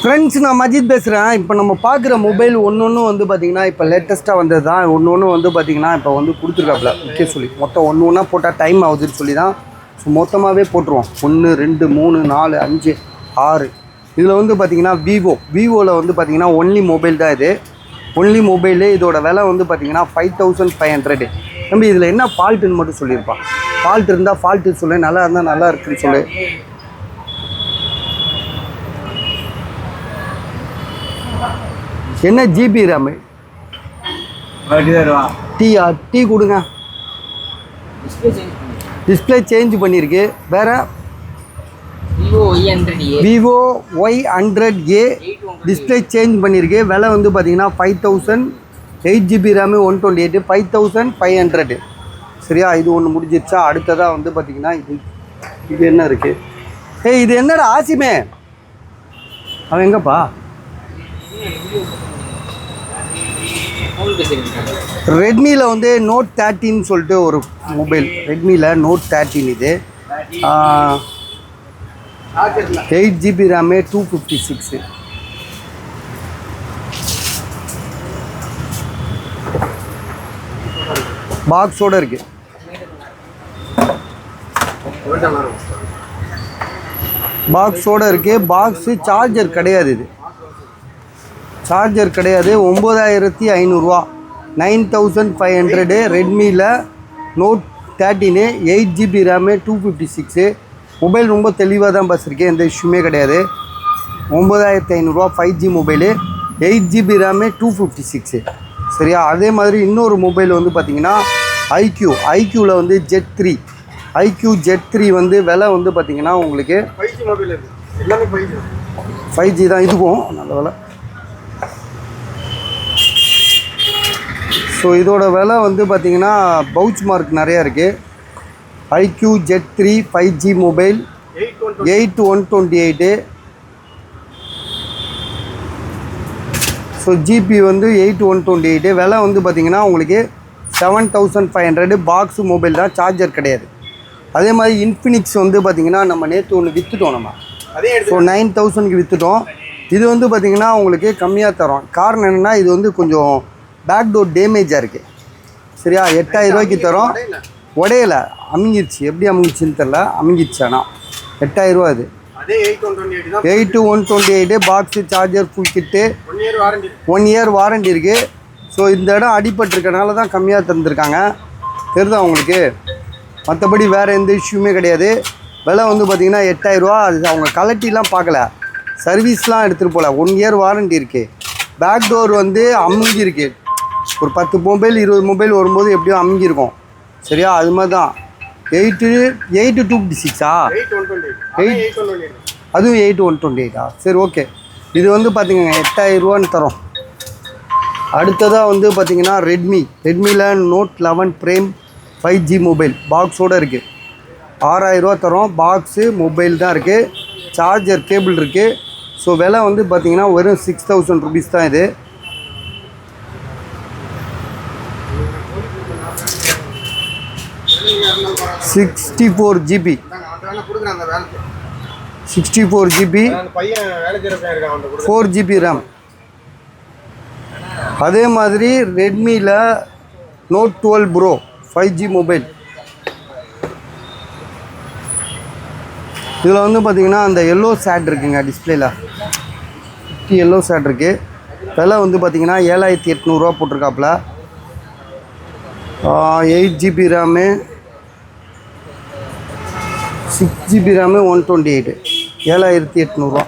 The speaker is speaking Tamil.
ஃப்ரெண்ட்ஸ், நான் மஜித் பேசுகிறேன். இப்போ நம்ம பார்க்குற மொபைல் ஒன்று வந்து பார்த்திங்கன்னா இப்போ லேட்டஸ்ட்டாக வந்தது தான். ஒன்று வந்து பார்த்திங்கன்னா இப்போ வந்து கொடுத்துருக்காப்புல முக்கிய சொல்லி மொத்தம் ஒன்று போட்டால் டைம் ஆகுதுன்னு சொல்லி தான். ஸோ மொத்தமாகவே போட்டுருவோம். 1 2 3 4 5 6. இதில் வந்து பார்த்திங்கன்னா விவோவில் வந்து பார்த்திங்கன்னா ஒன்லி மொபைல் தான் இது. Only mobile. இதோட விலை வந்து பார்த்திங்கன்னா 5500. தம்பி, இதில் என்ன ஃபால்ட்டுன்னு மட்டும் சொல்லியிருப்பான். ஃபால்ட் இருந்தால் ஃபால்ட்டு சொல்லு, நல்லா இருந்தால் நல்லா இருக்குன்னு சொல்லு. என்ன ஜிபி ரேமு? டீ கொடுங்க. டிஸ்பிளே சேஞ்ச் பண்ணியிருக்கு. வேறு விவோ Y100A டிஸ்பிளே சேஞ்ச் பண்ணியிருக்கு. விலை வந்து பார்த்தீங்கன்னா 5000. 8GB RAM 128 5500. சரியா? இது ஒன்று முடிஞ்சிருச்சா? அடுத்ததாக வந்து பார்த்தீங்கன்னா இது என்ன இருக்குது? ஏய், இது என்னடா ஆசிமே? அவன் எங்கப்பா? ரெட்மியில் வந்து Note 13 சொல்லிட்டு ஒரு மொபைல். ரெட்மியில் Note 13 இது. 8GB RAM 256. பாக்ஸோடு இருக்குது. பாக்ஸு சார்ஜர் கிடையாது. இது சார்ஜர் கிடையாது. 9500 9500. ரெட்மியில் Note 13 8GB ரேமு 256. மொபைல் ரொம்ப தெளிவாக தான் பஸ்ஸிருக்கு, எந்த இஷ்யூமே கிடையாது. 9500 5G மொபைலு, 8GB ரேமு 256. சரியா? அதே மாதிரி இன்னொரு மொபைல் வந்து பார்த்திங்கன்னா ஐக்யூவில் வந்து ஐக்யூ Z3 வந்து விலை வந்து பார்த்திங்கன்னா உங்களுக்கு 5G மொபைல். இருக்குது எல்லாமே 5G தான். இதுக்கும் நல்ல விலை. ஸோ இதோட விலை வந்து பார்த்திங்கன்னா பவுச் மார்க் நிறையா இருக்குது. IQ Z3 5G mobile 8128. So GB வந்து 8128. விலை வந்து பார்த்திங்கன்னா உங்களுக்கு 7500. பாக்ஸு மொபைல் தான், சார்ஜர் கிடையாது. அதே மாதிரி இன்ஃபினிக்ஸ் வந்து பார்த்திங்கன்னா நம்ம நேற்று ஒன்று விற்றுட்டோம். நம்ம ஸோ 9000க்கு விற்றுட்டோம். இது வந்து பார்த்திங்கன்னா உங்களுக்கு கம்மியாக தரோம். காரணம் என்னென்னா இது வந்து கொஞ்சம் பேக் டோர் டேமேஜாக இருக்குது. சரியா? 8000 ரூபாய்க்கு தரோம். உடையலை, அமுங்கிடுச்சு. எப்படி அமுங்கிச்சுன்னு தெரில, அமுங்கிடுச்சு. ஆனால் 8000 ரூபா. இது 8128. Box, charger, full kit, 1 year warranty இருக்குது. ஸோ இந்த இடம் அடிபட்டிருக்கனால தான் கம்மியாக தந்துருக்காங்க. தெரியுதா உங்களுக்கு? மற்றபடி வேறு எந்த இஷ்யூமே கிடையாது. விலை வந்து பார்த்திங்கன்னா 8000 ரூபா. அது அவங்க கலட்டிலாம் பார்க்கல, சர்வீஸ்லாம் எடுத்துகிட்டு போகல. 1 இயர் வாரண்டி இருக்குது. பேக் டோர் வந்து அமுங்கிருக்கு. ஒரு 10 மொபைல் 20 மொபைல் வரும்போது எப்படியும் அமுங்கியிருக்கும். சரியா? அது மாதிரி தான். 8256 அதுவும் 8128. சரி, ஓகே. இது வந்து பார்த்திங்கன்னா 8000 ரூபான்னு தரோம். அடுத்ததாக வந்து பார்த்திங்கன்னா ரெட்மியில் Note 11 Prime 5G மொபைல் பாக்ஸோடு இருக்குது. 6000 ரூபா தரோம். பாக்ஸு மொபைல் தான் இருக்குது, சார்ஜர் கேபிள் இருக்குது. ஸோ விலை வந்து பார்த்திங்கன்னா வெறும் 6000 rupees தான். இது 64GB 4GB ரேம். அதே மாதிரி ரெட்மியில் Note 12 Pro 5G மொபைல். இதில் வந்து பார்த்திங்கன்னா அந்த எல்லோ சேட் இருக்குங்க டிஸ்பிளேயில். எல்லோ சேட் இருக்குது. விலை வந்து பார்த்திங்கன்னா 7800 ரூபா போட்டிருக்காப்புல. 8GB RAM 6GB RAM 128. 7800 ரூபா.